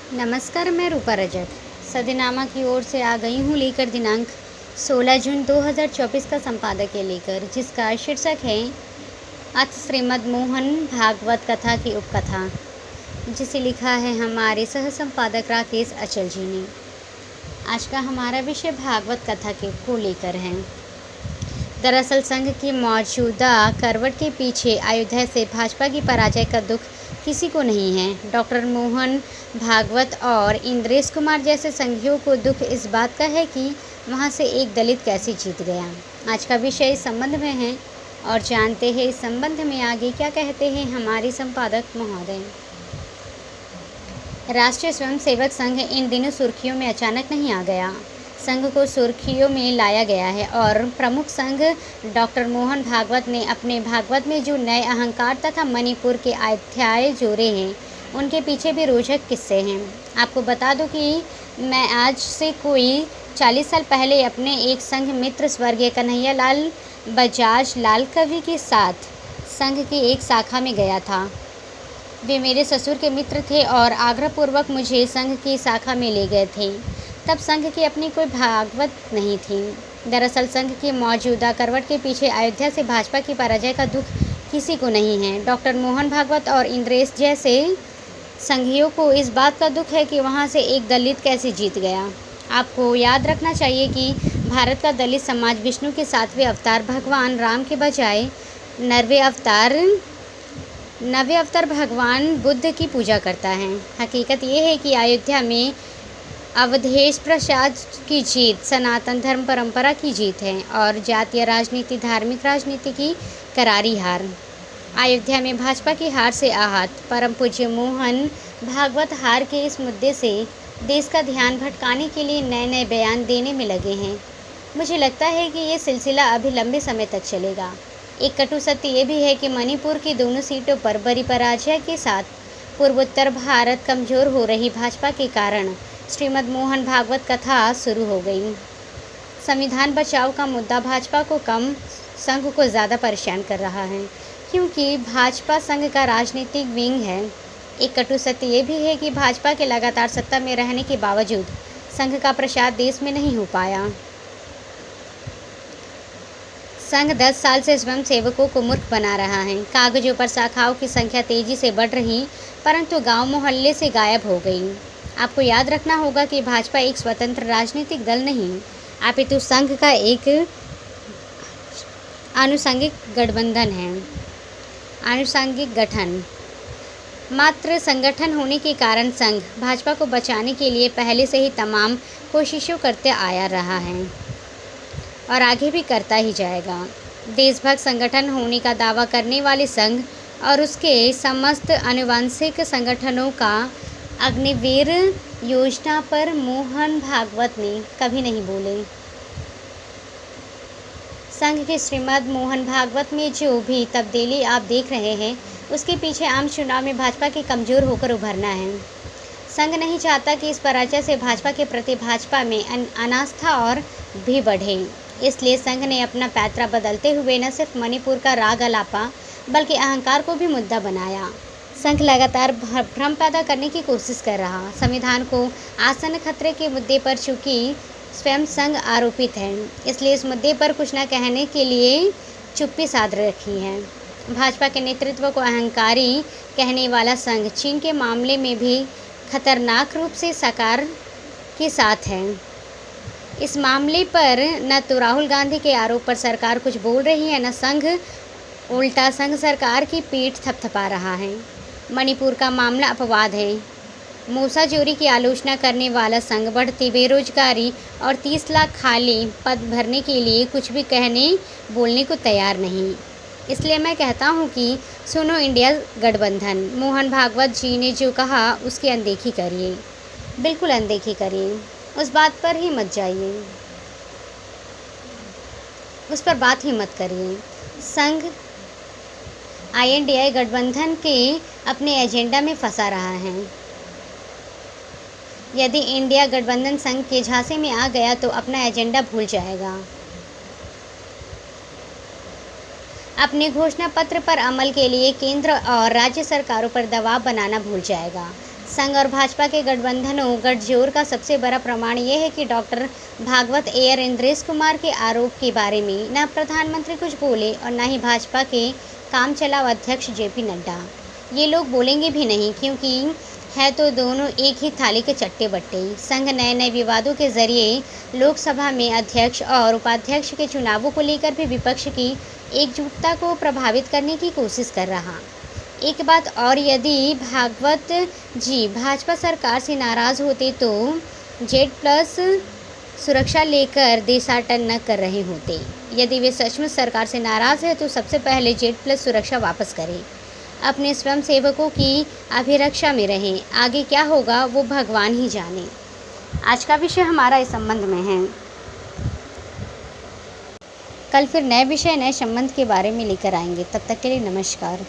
नमस्कार, मैं रूपा रजक सदनामा की ओर से आ गई हूँ लेकर दिनांक 16 जून 2024 का संपादकीय लेकर, जिसका शीर्षक है अथ श्रीमद् मोहन भागवत कथा की उपकथा, जिसे लिखा है हमारे सह संपादक राकेश अचल जी ने। आज का हमारा विषय भागवत कथा के को लेकर है। दरअसल संघ की मौजूदा करवट के पीछे अयोध्या से भाजपा की पराजय का दुख किसी को नहीं है। डॉक्टर मोहन भागवत और इंद्रेश कुमार जैसे संघियों को दुख इस बात का है कि वहां से एक दलित कैसे जीत गया। आज का विषय इस संबंध में है और जानते हैं इस संबंध में आगे क्या कहते हैं हमारे संपादक महोदय। राष्ट्रीय स्वयंसेवक संघ इन दिनों सुर्खियों में अचानक नहीं आ गया। संघ को सुर्खियों में लाया गया है और प्रमुख संघ डॉक्टर मोहन भागवत ने अपने भागवत में जो नए अहंकार तथा मणिपुर के अध्याय जोड़े हैं, उनके पीछे भी रोचक किस्से हैं। आपको बता दूं कि मैं आज से कोई 40 साल पहले अपने एक संघ मित्र स्वर्गीय कन्हैया लाल बजाज लाल कवि के साथ संघ की एक शाखा में गया था। वे मेरे ससुर के मित्र थे और आग्रहपूर्वक मुझे संघ की शाखा में ले गए थे। तब संघ की अपनी कोई भागवत नहीं थी। दरअसल संघ की मौजूदा करवट के पीछे अयोध्या से भाजपा की पराजय का दुख किसी को नहीं है। डॉक्टर मोहन भागवत और इंद्रेश जैसे संघियों को इस बात का दुख है कि वहां से एक दलित कैसे जीत गया। आपको याद रखना चाहिए कि भारत का दलित समाज विष्णु के 7वें अवतार भगवान राम के बजाय नवे अवतार भगवान बुद्ध की पूजा करता है। हकीकत ये है कि अयोध्या में अवधेश प्रसाद की जीत सनातन धर्म परंपरा की जीत है और जातीय राजनीति धार्मिक राजनीति की करारी हार। अयोध्या में भाजपा की हार से आहत परम पूज्य मोहन भागवत हार के इस मुद्दे से देश का ध्यान भटकाने के लिए नए नए बयान देने में लगे हैं। मुझे लगता है कि ये सिलसिला अभी लंबे समय तक चलेगा। एक कटु सत्य ये भी है कि मणिपुर की दोनों सीटों पर बड़ी पराजय के साथ पूर्वोत्तर भारत कमजोर हो रही भाजपा के कारण श्रीमद् मोहन भागवत कथा शुरू हो गई। संविधान बचाव का मुद्दा भाजपा को कम, संघ को ज़्यादा परेशान कर रहा है, क्योंकि भाजपा संघ का राजनीतिक विंग है। एक कटु सत्य ये भी है कि भाजपा के लगातार सत्ता में रहने के बावजूद संघ का प्रसार देश में नहीं हो पाया। संघ 10 साल से स्वयंसेवकों को मूर्ख बना रहा है। कागजों पर शाखाओं की संख्या तेजी से बढ़ रही, परंतु गांव मोहल्ले से गायब हो गई। आपको याद रखना होगा कि भाजपा एक स्वतंत्र राजनीतिक दल नहीं, अपितु संघ का एक आनुषंगिक गठबंधन है, आनुषंगिक गठन। मात्र संगठन होने के कारण संघ भाजपा को बचाने के लिए पहले से ही तमाम कोशिशों करते आया रहा है और आगे भी करता ही जाएगा। देशभक्त संगठन होने का दावा करने वाले संघ और उसके समस्त आनुवंशिक संगठनों का अग्निवीर योजना पर मोहन भागवत ने कभी नहीं बोले। संघ के श्रीमद् मोहन भागवत में जो भी तब्दीली आप देख रहे हैं, उसके पीछे आम चुनाव में भाजपा के कमज़ोर होकर उभरना है। संघ नहीं चाहता कि इस पराजय से भाजपा के प्रति भाजपा में अनास्था और भी बढ़े। इसलिए संघ ने अपना पैतरा बदलते हुए न सिर्फ मणिपुर का राग अलापा बल्कि अहंकार को भी मुद्दा बनाया। संघ लगातार भ्रम पैदा करने की कोशिश कर रहा। संविधान को आसन्न खतरे के मुद्दे पर चूंकि स्वयं संघ आरोपित है, इसलिए इस मुद्दे पर कुछ न कहने के लिए चुप्पी साध रखी है। भाजपा के नेतृत्व को अहंकारी कहने वाला संघ चीन के मामले में भी खतरनाक रूप से साकार के साथ है। इस मामले पर न तो राहुल गांधी के आरोप पर सरकार कुछ बोल रही है, न संघ, उल्टा संघ सरकार की पीठ थपथपा रहा है। मणिपुर का मामला अपवाद है। मूसाचोरी की आलोचना करने वाला संघ बढ़ती बेरोजगारी और 30 लाख खाली पद भरने के लिए कुछ भी कहने बोलने को तैयार नहीं। इसलिए मैं कहता हूं कि सुनो इंडिया गठबंधन, मोहन भागवत जी ने जो कहा उसकी अनदेखी करिए, बिल्कुल अनदेखी करिए। उस बात पर ही मत जाइए, उस पर बात ही मत करिए। संघ INDI गठबंधन के अपने एजेंडा में फंसा रहा है। यदि इंडिया गठबंधन संघ के झांसे में आ गया तो अपना एजेंडा भूल जाएगा। अपने घोषणा पत्र पर अमल के लिए केंद्र और राज्य सरकारों पर दबाव बनाना भूल जाएगा। संघ और भाजपा के गठबंधनों गठजोड़ का सबसे बड़ा प्रमाण ये है कि डॉक्टर भागवत एयर इंद्रेश कुमार के आरोप के बारे में न प्रधानमंत्री कुछ बोले और न ही भाजपा के कामचलाऊ अध्यक्ष जेपी नड्डा। ये लोग बोलेंगे भी नहीं, क्योंकि है तो दोनों एक ही थाली के चट्टे बट्टे। संघ नए नए विवादों के जरिए लोकसभा में अध्यक्ष और उपाध्यक्ष के चुनावों को लेकर भी विपक्ष की एकजुटता को प्रभावित करने की कोशिश कर रहा। एक बात और, यदि भागवत जी भाजपा सरकार से नाराज़ होते तो जेड+ सुरक्षा लेकर देशाटन न कर रहे होते। यदि वे सचमुच सरकार से नाराज़ है तो सबसे पहले जेड+ सुरक्षा वापस करें, अपने स्वयंसेवकों की अभिरक्षा में रहें। आगे क्या होगा वो भगवान ही जाने। आज का विषय हमारा इस संबंध में है। कल फिर नए विषय नए संबंध के बारे में लेकर आएंगे। तब तक के लिए नमस्कार।